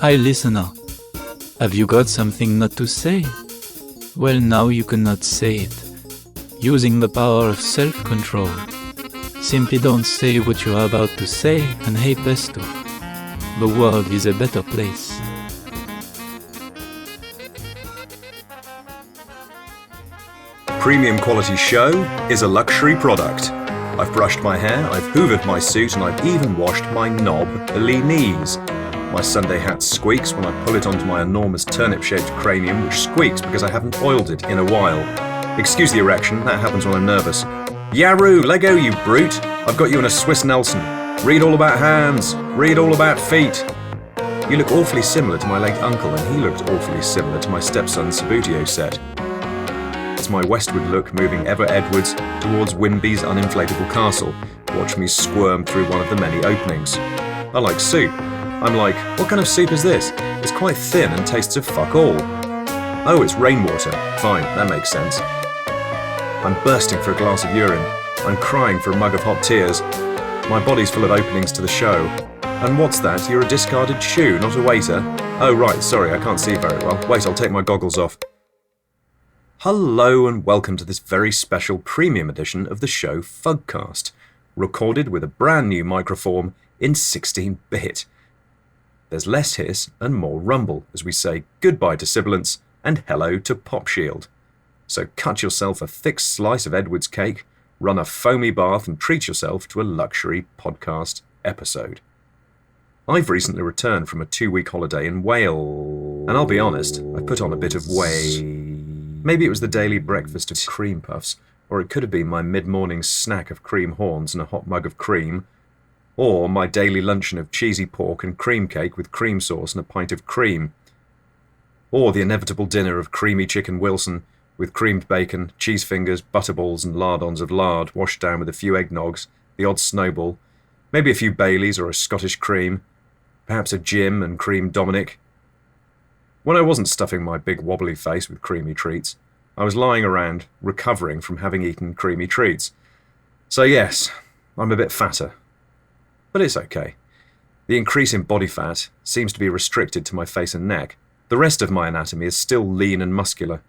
Hi listener, have you got something not to say? Well, now you cannot say it. Using the power of self-control. Simply don't say what you are about to say, and hey pesto, the world is a better place. Premium quality show is a luxury product. I've brushed my hair, I've hoovered my suit, and I've even washed my knob-ly knees. My Sunday hat squeaks when I pull it onto my enormous turnip-shaped cranium, which squeaks because I haven't oiled it in a while. Excuse the erection, that happens when I'm nervous. Yaroo, Lego, you brute! I've got you in a Swiss Nelson. Read all about hands, read all about feet. You look awfully similar to my late uncle, and he looked awfully similar to my stepson's Sabutio set. It's my westward look moving ever edwards towards Wimby's uninflatable castle. Watch me squirm through one of the many openings. I like soup. I'm like, what kind of soup is this? It's quite thin and tastes of fuck all. Oh, it's rainwater. Fine, that makes sense. I'm bursting for a glass of urine. I'm crying for a mug of hot tears. My body's full of openings to the show. And what's that? You're a discarded shoe, not a waiter? Oh right, sorry, I can't see very well. Wait, I'll take my goggles off. Hello and welcome to this very special premium edition of the show Fuggcast, recorded with a brand new microform in 16-bit. There's less hiss and more rumble as we say goodbye to sibilance and hello to Pop Shield. So cut yourself a thick slice of Edwards cake, run a foamy bath and treat yourself to a luxury podcast episode. I've recently returned from a 2-week holiday in Wales, and I'll be honest, I put on a bit of weight. Maybe it was the daily breakfast of cream puffs, or it could have been my mid-morning snack of cream horns and a hot mug of cream, or my daily luncheon of cheesy pork and cream cake with cream sauce and a pint of cream, or the inevitable dinner of creamy chicken Wilson with creamed bacon, cheese fingers, butterballs and lardons of lard washed down with a few eggnogs, the odd snowball, maybe a few Baileys or a Scottish cream, perhaps a Jim and cream Dominic. When I wasn't stuffing my big wobbly face with creamy treats, I was lying around recovering from having eaten creamy treats. So yes, I'm a bit fatter. But it's okay. The increase in body fat seems to be restricted to my face and neck. The rest of my anatomy is still lean and muscular.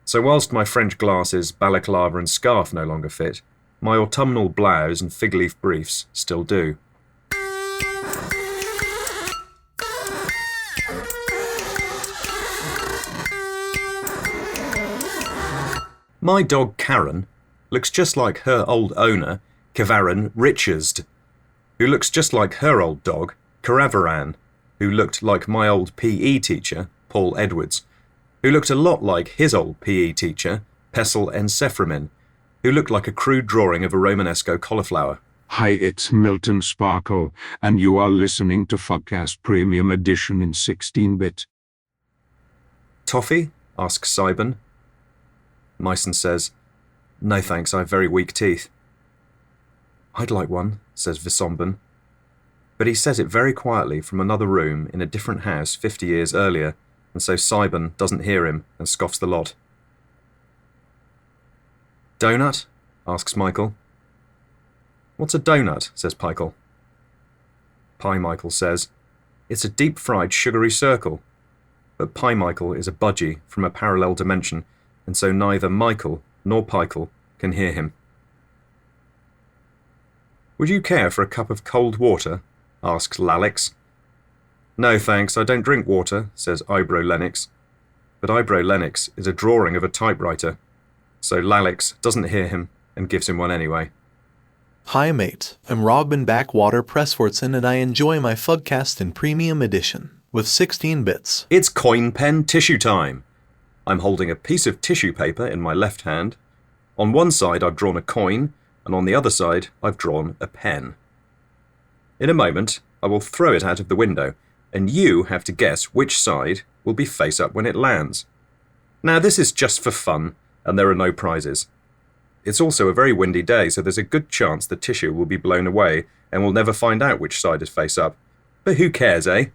So whilst my French glasses, balaclava and scarf no longer fit, my autumnal blouse and fig leaf briefs still do. My dog Karen looks just like her old owner, Kavaran Richards, who looks just like her old dog, Karavaran, who looked like my old PE teacher, Paul Edwards, who looked a lot like his old PE teacher, Pessel Encephramin, who looked like a crude drawing of a Romanesco cauliflower. Hi, it's Milton Sparkle, and you are listening to Fuggcast Premium Edition in 16-bit. Toffee? Asks Sybon. Myson says, no thanks, I have very weak teeth. I'd like one, says Visomban. But he says it very quietly from another room in a different house 50 years earlier, and so Sybon doesn't hear him and scoffs the lot. Donut? Asks Michael. What's a donut? Says Pikel. Pie Michael says, it's a deep-fried sugary circle. But Pie Michael is a budgie from a parallel dimension, and so neither Michael nor Pikel can hear him. Would you care for a cup of cold water? Asks Lalix. No thanks, I don't drink water, says Eyebrow Lennox. But Eyebrow Lennox is a drawing of a typewriter, so Lalix doesn't hear him and gives him one anyway. Hi mate, I'm Robin Backwater Pressfortson and I enjoy my Fuggcast in Premium Edition, with 16 bits. It's coin pen tissue time. I'm holding a piece of tissue paper in my left hand. On one side I've drawn a coin, and on the other side I've drawn a pen. In a moment I will throw it out of the window, and you have to guess which side will be face up when it lands. Now this is just for fun, and there are no prizes. It's also a very windy day, so there's a good chance the tissue will be blown away, and we'll never find out which side is face up. But who cares, eh?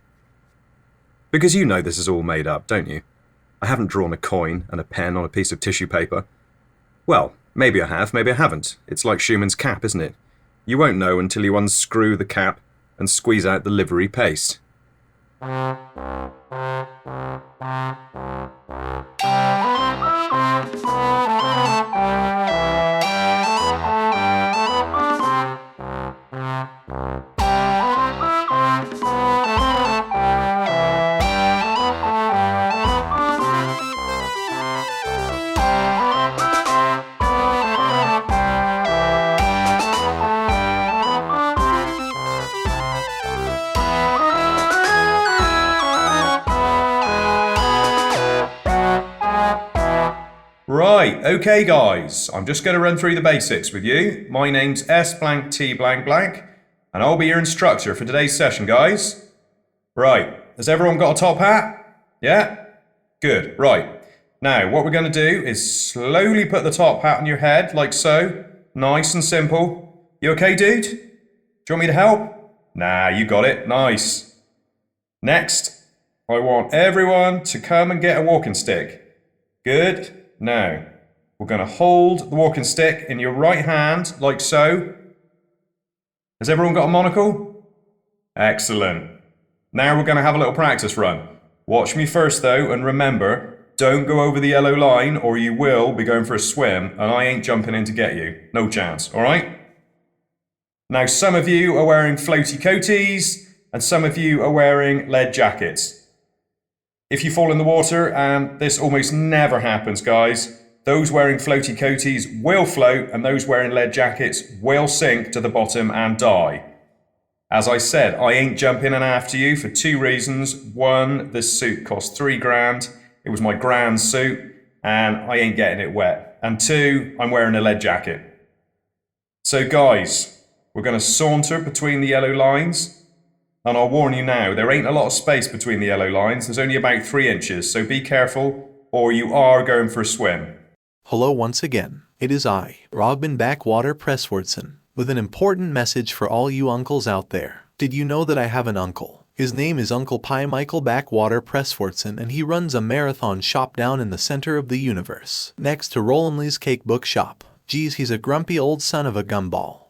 Because you know this is all made up, don't you? I haven't drawn a coin and a pen on a piece of tissue paper. Well, maybe I have, maybe I haven't. It's like Schumann's cap, isn't it? You won't know until you unscrew the cap and squeeze out the livery paste. Right, okay guys, I'm just going to run through the basics with you. My name's S blank T blank blank, and I'll be your instructor for today's session, guys. Right, has everyone got a top hat? Yeah? Good, right. Now, what we're going to do is slowly put the top hat on your head, like so. Nice and simple. You okay, dude? Do you want me to help? Nah, you got it. Nice. Next, I want everyone to come and get a walking stick. Good. Now, we're going to hold the walking stick in your right hand, like so. Has everyone got a monocle? Excellent. Now we're going to have a little practice run. Watch me first though, and remember, don't go over the yellow line or you will be going for a swim and I ain't jumping in to get you. No chance, alright? Now some of you are wearing floaty coaties and some of you are wearing lead jackets. If you fall in the water, and this almost never happens, guys, those wearing floaty coaties will float and those wearing lead jackets will sink to the bottom and die. As I said, I ain't jumping in after you for two reasons. One, this suit cost $3,000. It was my grand suit and I ain't getting it wet. And two, I'm wearing a lead jacket. So guys, we're going to saunter between the yellow lines. And I'll warn you now, there ain't a lot of space between the yellow lines. There's only about 3 inches, so be careful or you are going for a swim. Hello once again. It is I, Robin Backwater Presswortson, with an important message for all you uncles out there. Did you know that I have an uncle? His name is Uncle Pi Michael Backwater Presswortson, and he runs a marathon shop down in the center of the universe, next to Rolandly's Cake Book Shop. Geez, he's a grumpy old son of a gumball.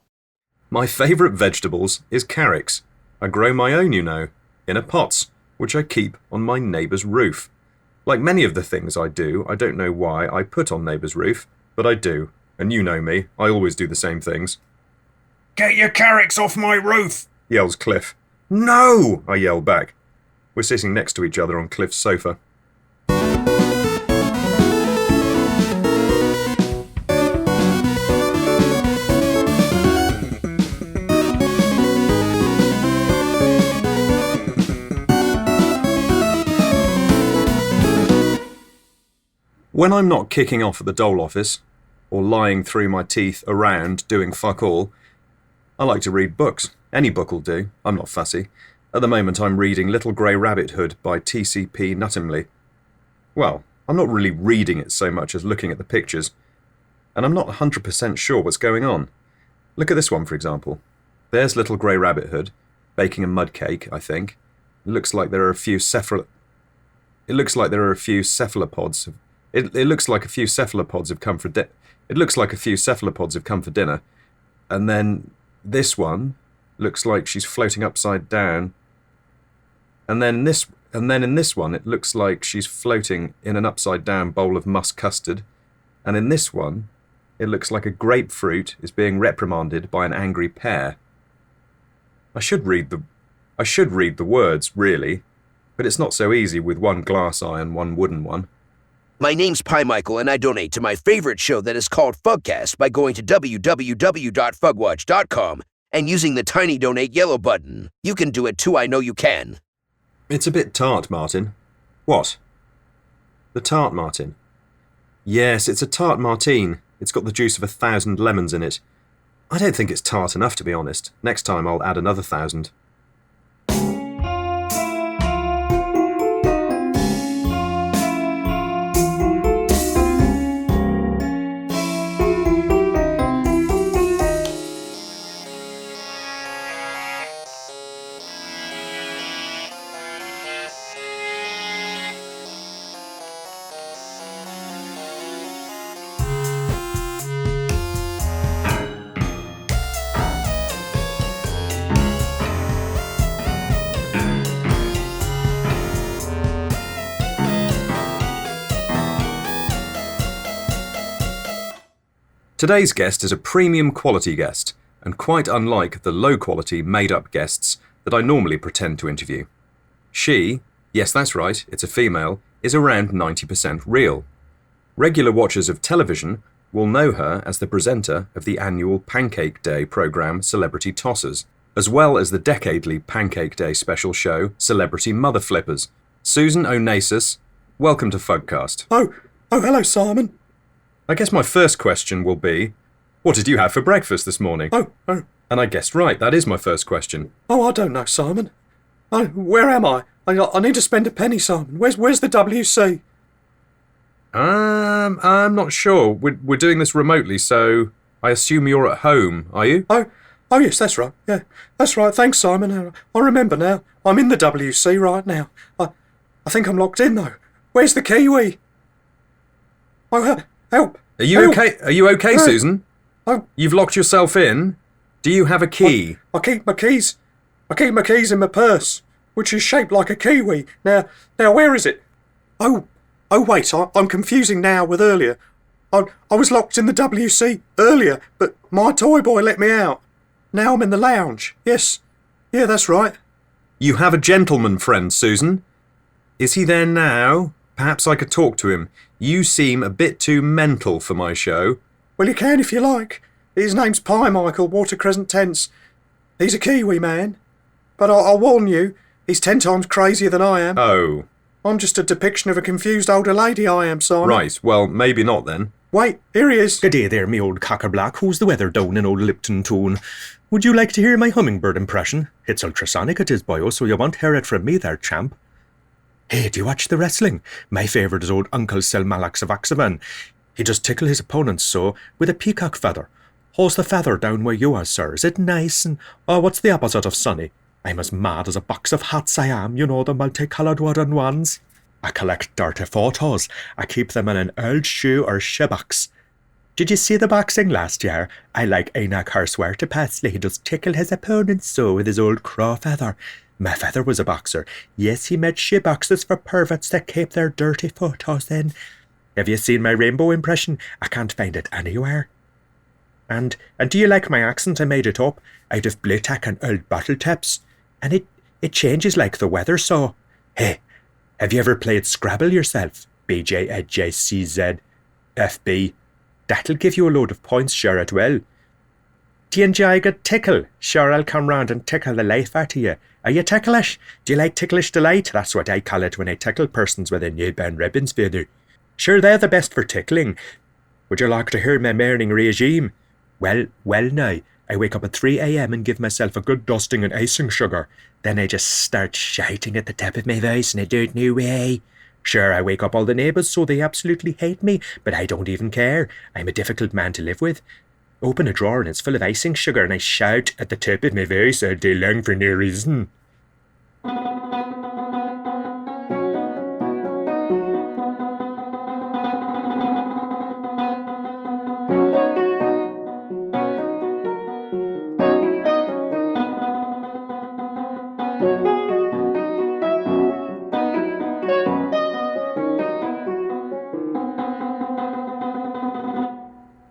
My favourite vegetables is carrots. I grow my own, you know, in a pots, which I keep on my neighbour's roof. Like many of the things I do, I don't know why I put on neighbour's roof, but I do, and you know me, I always do the same things. Get your carrots off my roof, yells Cliff. No, I yell back. We're sitting next to each other on Cliff's sofa. When I'm not kicking off at the dole office, or lying through my teeth around doing fuck all, I like to read books. Any book will do, I'm not fussy. At the moment I'm reading Little Grey Rabbit Hood by T.C.P. Nuttimley. Well, I'm not really reading it so much as looking at the pictures, and I'm not 100% sure what's going on. Look at this one, for example. There's Little Grey Rabbit Hood, baking a mud cake, I think. It looks like there are a few cephalopods have come for dinner. And then this one looks like she's floating upside down. And then in this one it looks like she's floating in an upside down bowl of musk custard. And in this one it looks like a grapefruit is being reprimanded by an angry pear. I should read the words, really, but it's not so easy with one glass eye and one wooden one. My name's Pi Michael, and I donate to my favorite show that is called Fuggcast by going to www.fugwatch.com and using the tiny donate yellow button. You can do it too, I know you can. It's a bit tart, Martin. What? The tart, Martin. Yes, it's a tart Martine. It's got the juice of 1,000 lemons in it. I don't think it's tart enough, to be honest. Next time I'll add another 1,000. Today's guest is a premium quality guest, and quite unlike the low-quality, made-up guests that I normally pretend to interview. She, yes that's right, it's a female, is around 90% real. Regular watchers of television will know her as the presenter of the annual Pancake Day programme Celebrity Tossers, as well as the decadely Pancake Day special show Celebrity Mother Flippers. Susan Onassis, welcome to Fuggcast. Oh, hello, Simon. I guess my first question will be, what did you have for breakfast this morning? Oh. And I guessed right, that is my first question. Oh, I don't know, Simon. Where am I? I need to spend a penny, Simon. Where's the WC? I'm not sure. We're doing this remotely, so I assume you're at home, are you? Oh, yes, that's right. Yeah, that's right. Thanks, Simon. I remember now. I'm in the WC right now. I think I'm locked in, though. Where's the kiwi? Oh, help. Are you okay? Are you okay, Susan? Oh. You've locked yourself in? Do you have a key? I keep my keys in my purse, which is shaped like a kiwi. Now, where is it? Oh, wait, I'm confusing now with earlier. I was locked in the WC earlier, but my toy boy let me out. Now I'm in the lounge. Yes. Yeah, that's right. You have a gentleman friend, Susan. Is he there now? Perhaps I could talk to him. You seem a bit too mental for my show. Well, you can if you like. His name's Pimartin, Water Crescent Tense. He's a Kiwi man. But I'll warn you, he's 10 times crazier than I am. Oh. I'm just a depiction of a confused older lady, I am, Simon. Right, well, maybe not then. Wait, here he is. Good day there, me old cockerblack. Who's the weather down in old Lipton tone? Would you like to hear my hummingbird impression? It's ultrasonic, it is, boyo, so you won't hear it from me there, champ. Hey, do you watch the wrestling? My favourite is old Uncle Selmalaxavaxavan. He just tickle his opponents so, with a peacock feather. How's the feather down where you are, sir? Is it nice? And, what's the opposite of sunny? I'm as mad as a box of hats, I am, you know, the multicoloured wooden ones. I collect dirty photos. I keep them in an old shoe or shoebox. Did you see the boxing last year? I like Enoch Harswear to Pasley. He just tickle his opponents so with his old crow feather. My father was a boxer. Yes, he made shoeboxes for perverts that keep their dirty photos in. Have you seen my rainbow impression? I can't find it anywhere. And do you like my accent? I made it up out of blue tack and old bottle taps. And it changes like the weather, so... Hey, have you ever played Scrabble yourself? BJHJCZFB. That'll give you a load of points, sure it will. Do you enjoy a good tickle? Sure, I'll come round and tickle the life out of you. Are you ticklish? Do you like ticklish delight? That's what I call it when I tickle persons with a newborn ribbons feather. Sure, they're the best for tickling. Would you like to hear my morning regime? Well now, I wake up at 3 a.m. and give myself a good dusting and icing sugar. Then I just start shouting at the top of my voice in a dirt new way. Sure, I wake up all the neighbours so they absolutely hate me, but I don't even care. I'm a difficult man to live with. Open a drawer and it's full of icing sugar and I shout at the top of my voice all day long for no reason.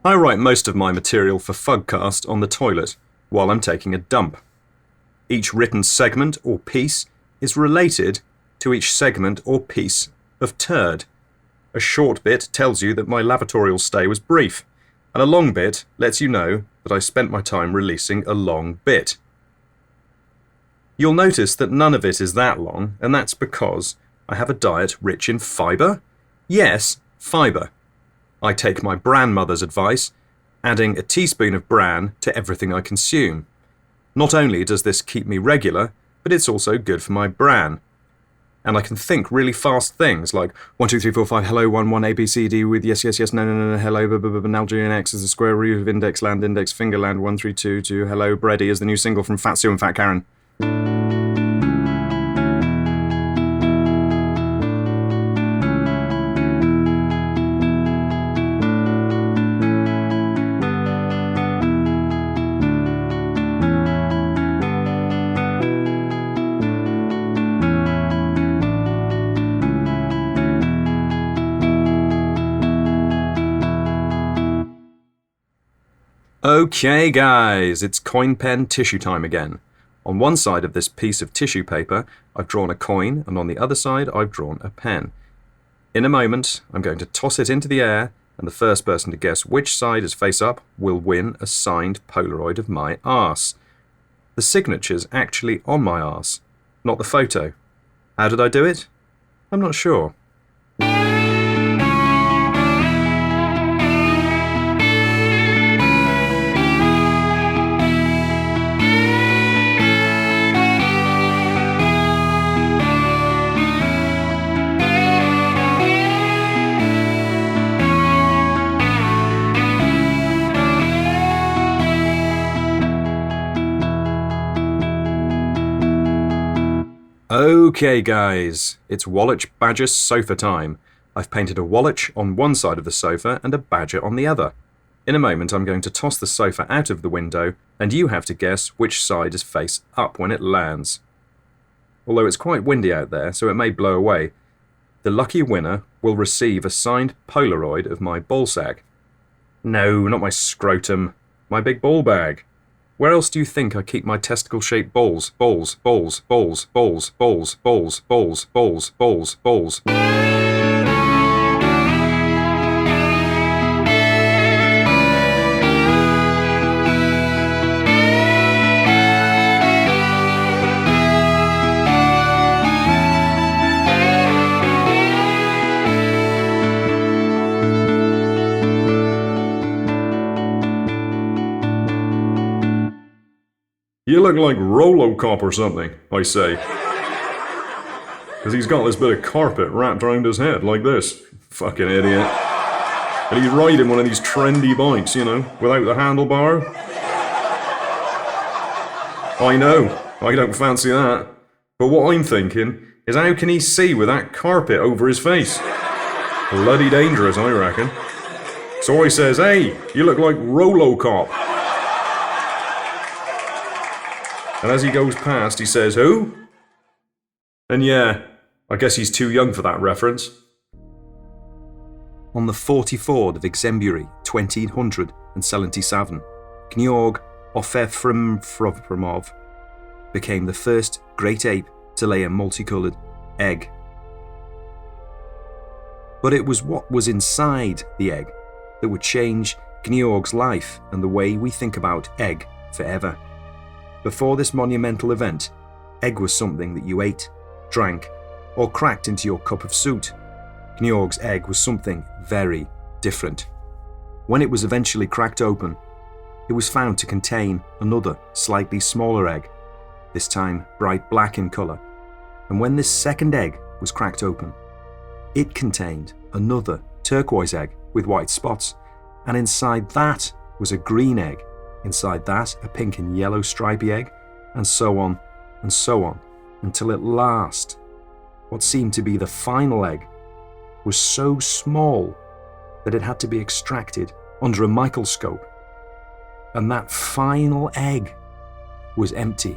I write most of my material for Fuggcast on the toilet while I'm taking a dump. Each written segment or piece is related to each segment or piece of turd. A short bit tells you that my lavatorial stay was brief, and a long bit lets you know that I spent my time releasing a long bit. You'll notice that none of it is that long, and that's because I have a diet rich in fibre. Yes, fibre. I take my bran mother's advice, adding a teaspoon of bran to everything I consume. Not only does this keep me regular, but it's also good for my bran. And I can think really fast things like 1, 2, 3, 4, 5, hello, 1, 1, A, B, C, D with yes, no, hello, Algerian X is the square root of index, land, index, fingerland, 1, 3, 2, 2, hello, Bready is the new single from Fat Sue and Fat Karen. Okay guys, it's coin pen tissue time again. On one side of this piece of tissue paper, I've drawn a coin, and on the other side, I've drawn a pen. In a moment, I'm going to toss it into the air, and the first person to guess which side is face up will win a signed Polaroid of my arse. The signature's actually on my arse, not the photo. How did I do it? I'm not sure. Okay guys, it's Wallach Badger sofa time. I've painted a Wallach on one side of the sofa and a badger on the other. In a moment I'm going to toss the sofa out of the window and you have to guess which side is face up when it lands. Although it's quite windy out there, so it may blow away. The lucky winner will receive a signed Polaroid of my ballsack. No, not my scrotum. My big ball bag. Where else do you think I keep my testicle-shaped balls? Balls. You look like Rolocop or something, I say. Because he's got this bit of carpet wrapped around his head like this. Fucking idiot. And he's riding one of these trendy bikes, you know, without the handlebar. I know, I don't fancy that. But what I'm thinking is how can he see with that carpet over his face? Bloody dangerous, I reckon. So I says, hey, you look like Rolocop. And as he goes past, he says, who? And yeah, I guess he's too young for that reference. On the 44th of Exembury, 2077, Gniorg Ofefrimov became the first great ape to lay a multicoloured egg. But it was what was inside the egg that would change Gniorg's life and the way we think about egg forever. Before this monumental event, egg was something that you ate, drank, or cracked into your cup of suit. Gniorg's egg was something very different. When it was eventually cracked open, it was found to contain another slightly smaller egg, this time bright black in colour. And when this second egg was cracked open, it contained another turquoise egg with white spots, and inside that was a green egg. Inside that, a pink and yellow stripy egg, and so on, until at last, what seemed to be the final egg was so small that it had to be extracted under a microscope. And that final egg was empty.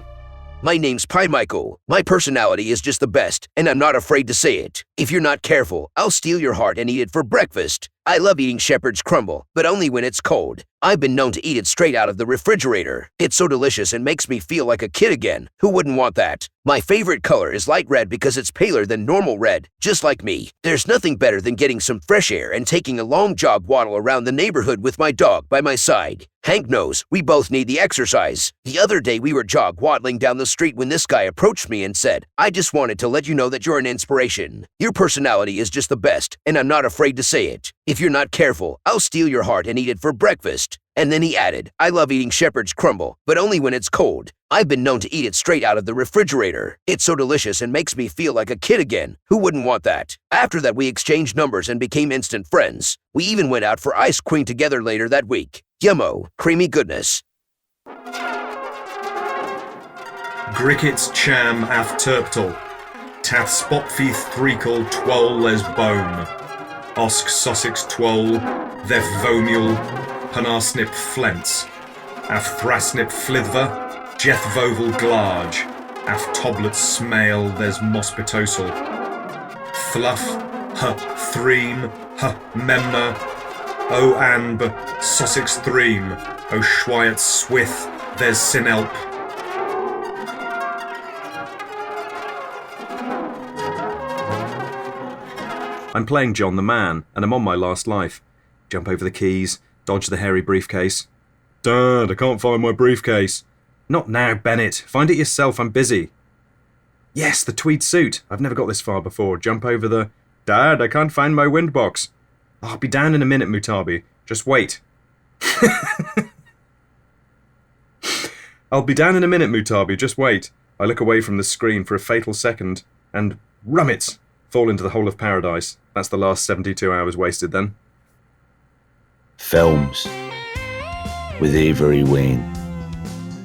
My name's Pie Michael. My personality is just the best, and I'm not afraid to say it. If you're not careful, I'll steal your heart and eat it for breakfast. I love eating shepherd's crumble, but only when it's cold. I've been known to eat it straight out of the refrigerator. It's so delicious and makes me feel like a kid again. Who wouldn't want that? My favorite color is light red because it's paler than normal red, just like me. There's nothing better than getting some fresh air and taking a long jog waddle around the neighborhood with my dog by my side. Hank knows we both need the exercise. The other day we were jog waddling down the street when this guy approached me and said, I just wanted to let you know that you're an inspiration. Your personality is just the best, and I'm not afraid to say it. If you're not careful, I'll steal your heart and eat it for breakfast. And then he added, I love eating shepherd's crumble, but only when it's cold. I've been known to eat it straight out of the refrigerator. It's so delicious and makes me feel like a kid again. Who wouldn't want that? After that, we exchanged numbers and became instant friends. We even went out for ice cream together later that week. Yummo, creamy goodness. Grickets cham af turptal. Tath spotfeith threacle twol les bone. Osk Sussex twol, thef vomial, Panarsnip flents, af thrasnip flithva, jeth vovel glarge, af toblet smale there's mospitosal. Fluff, thream, memna, o anb, Sussex thream, o schwyat swith, there's sinelp. I'm playing John the Man, and I'm on my last life. Jump over the keys, dodge the hairy briefcase. Dad, I can't find my briefcase. Not now, Bennett. Find it yourself, I'm busy. Yes, the tweed suit. I've never got this far before. Jump over the... Dad, I can't find my windbox. I'll be down in a minute, Mutabi. Just wait. I'll be down in a minute, Mutabi. Just wait. I look away from the screen for a fatal second, and rummit! Fall into the hole of paradise. That's the last 72 hours wasted then. Films with Avery Wayne.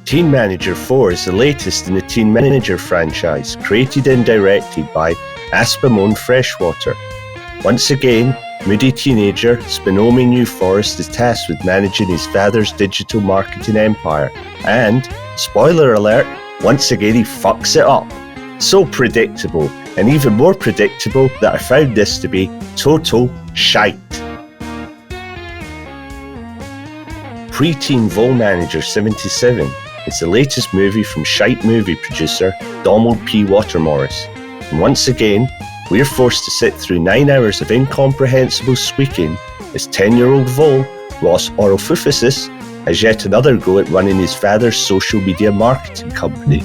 Teen Manager 4 is the latest in the Teen Manager franchise, created and directed by Aspamone Freshwater. Once again, moody teenager Spinomi New Forest is tasked with managing his father's digital marketing empire. And, spoiler alert, once again he fucks it up. So predictable, and even more predictable that I found this to be total shite. Preteen Vol Manager 77 is the latest movie from shite movie producer Donald P. Watermorris. And once again, we're forced to sit through 9 hours of incomprehensible squeaking as 10-year-old Vol, Ross Orofufesis, has yet another go at running his father's social media marketing company.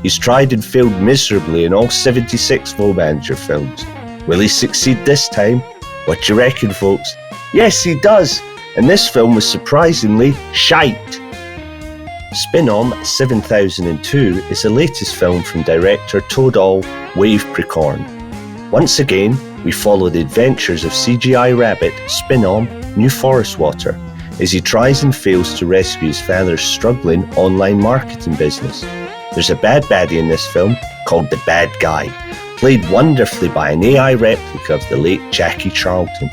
He's tried and failed miserably in all 76 Vol Manager films. Will he succeed this time? What do you reckon, folks? Yes, he does! And this film was surprisingly shite. Spinom 7002 is the latest film from director Todal Wave Precorn. Once again, we follow the adventures of CGI rabbit Spinom New Forest Water as he tries and fails to rescue his father's struggling online marketing business. There's a bad baddie in this film called the Bad Guy, played wonderfully by an AI replica of the late Jackie Charlton.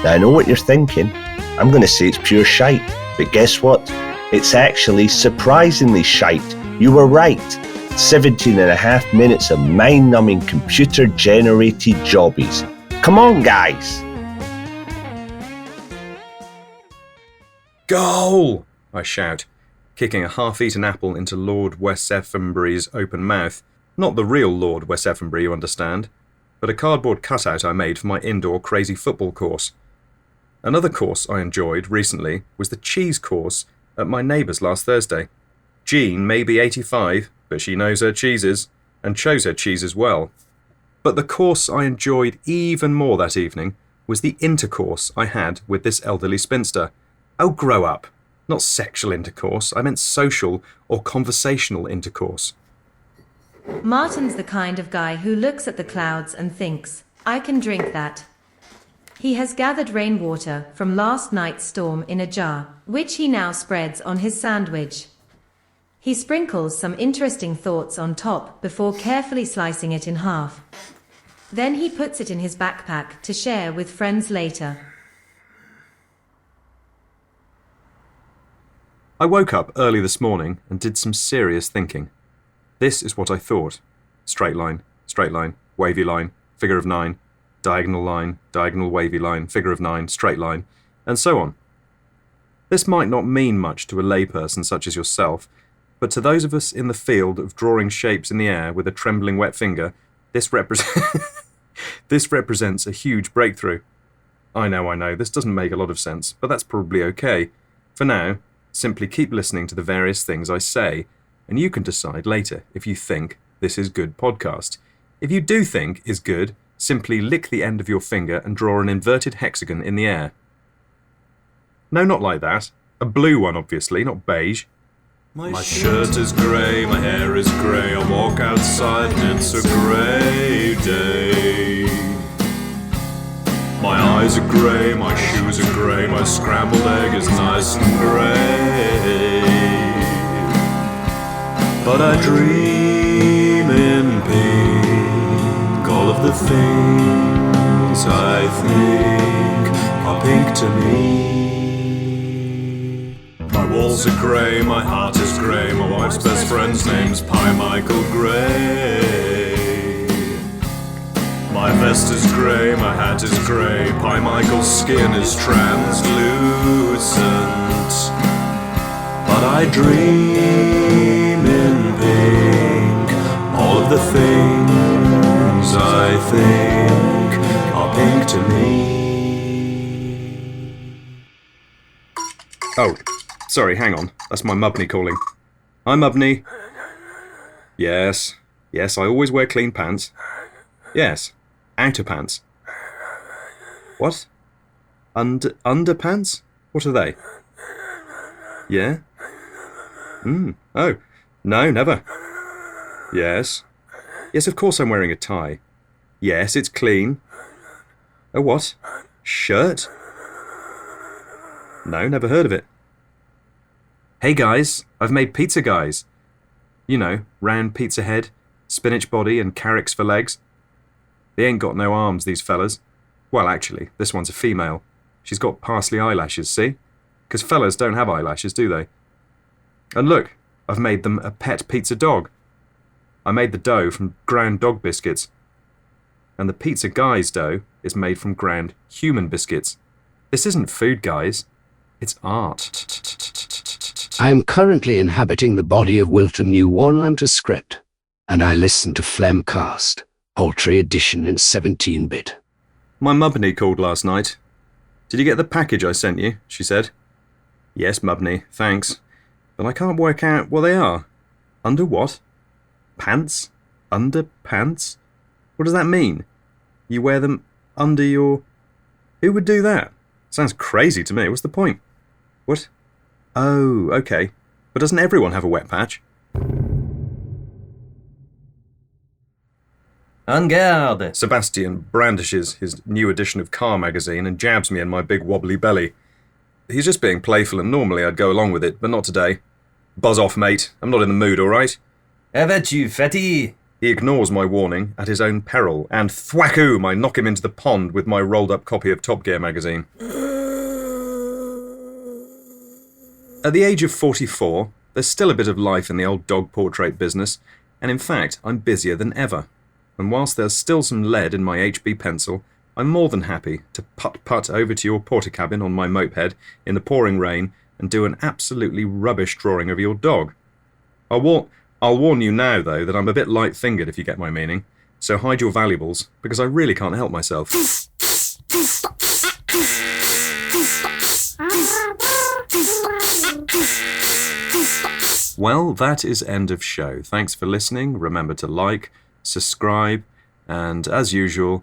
Now I know what you're thinking, I'm going to say it's pure shite, but guess what? It's actually surprisingly shite. You were right. 17.5 minutes of mind-numbing computer-generated jobbies. Come on, guys! Goal! I shout, kicking a half-eaten apple into Lord Westeffenbury's open mouth. Not the real Lord Westeffenbury, you understand, but a cardboard cutout I made for my indoor crazy football course. Another course I enjoyed recently was the cheese course at my neighbour's last Thursday. Jean may be 85, but she knows her cheeses, and chose her cheeses well. But the course I enjoyed even more that evening was the intercourse I had with this elderly spinster. Oh, grow up. Not sexual intercourse, I meant social or conversational intercourse. Martin's the kind of guy who looks at the clouds and thinks, I can drink that. He has gathered rainwater from last night's storm in a jar, which he now spreads on his sandwich. He sprinkles some interesting thoughts on top before carefully slicing it in half. Then he puts it in his backpack to share with friends later. I woke up early this morning and did some serious thinking. This is what I thought. Straight line, wavy line, figure of 9, diagonal wavy line, figure of 9, straight line, and so on. This might not mean much to a layperson such as yourself, but to those of us in the field of drawing shapes in the air with a trembling wet finger, this represents a huge breakthrough. I know, this doesn't make a lot of sense, but that's probably okay. For now, simply keep listening to the various things I say, and you can decide later if you think this is good podcast. If you do think is good, simply lick the end of your finger and draw an inverted hexagon in the air. No, not like that. A blue one, obviously, not beige. My shirt is grey, my hair is grey, I walk outside and it's a grey day. My eyes are grey, my shoes are grey, my scrambled egg is nice and grey. But I dream in pink, all of the things I think are pink to me. My walls are grey, my heart is grey, my wife's best friend's name's Pi Michael Grey. My vest is grey, my hat is grey, Pi Michael's skin is translucent. But I dream in pink, all of the things I think are pink to me. Oh, sorry, hang on. That's my Mubney calling. Hi, Mubney. Yes, I always wear clean pants. Yes, outer pants. What? Underpants? What are they? Yeah? Oh, no, never. Yes, of course I'm wearing a tie. Yes, it's clean. A what? Shirt? No, never heard of it. Hey guys, I've made pizza guys. You know, round pizza head, spinach body and carrots for legs. They ain't got no arms, these fellas. Well, actually, this one's a female. She's got parsley eyelashes, see? 'Cause fellas don't have eyelashes, do they? And look, I've made them a pet pizza dog. I made the dough from ground dog biscuits. And the pizza guy's dough is made from ground human biscuits. This isn't food, guys. It's art. I am currently inhabiting the body of Wilton New Warnlander script, and I listen to Fuggcast, Poultry Edition in 17-bit. My Mubney called last night. Did you get the package I sent you? She said. Yes, Mubney, thanks. But I can't work out what they are. Under what? Pants? Under pants? What does that mean? You wear them under your... Who would do that? Sounds crazy to me. What's the point? What? Oh, okay. But doesn't everyone have a wet patch? En garde! Sebastian brandishes his new edition of Car magazine and jabs me in my big wobbly belly. He's just being playful, and normally I'd go along with it, but not today. Buzz off, mate. I'm not in the mood, all right? Have-at-you, fatty! He ignores my warning at his own peril, and thwackoom, I knock him into the pond with my rolled-up copy of Top Gear magazine. At the age of 44, there's still a bit of life in the old dog portrait business, and in fact, I'm busier than ever. And whilst there's still some lead in my HB pencil, I'm more than happy to putt-putt over to your portakabin on my moped in the pouring rain and do an absolutely rubbish drawing of your dog. I'll warn you now, though, that I'm a bit light-fingered, if you get my meaning, so hide your valuables, because I really can't help myself. Well, that is end of show. Thanks for listening. Remember to like, subscribe, and as usual...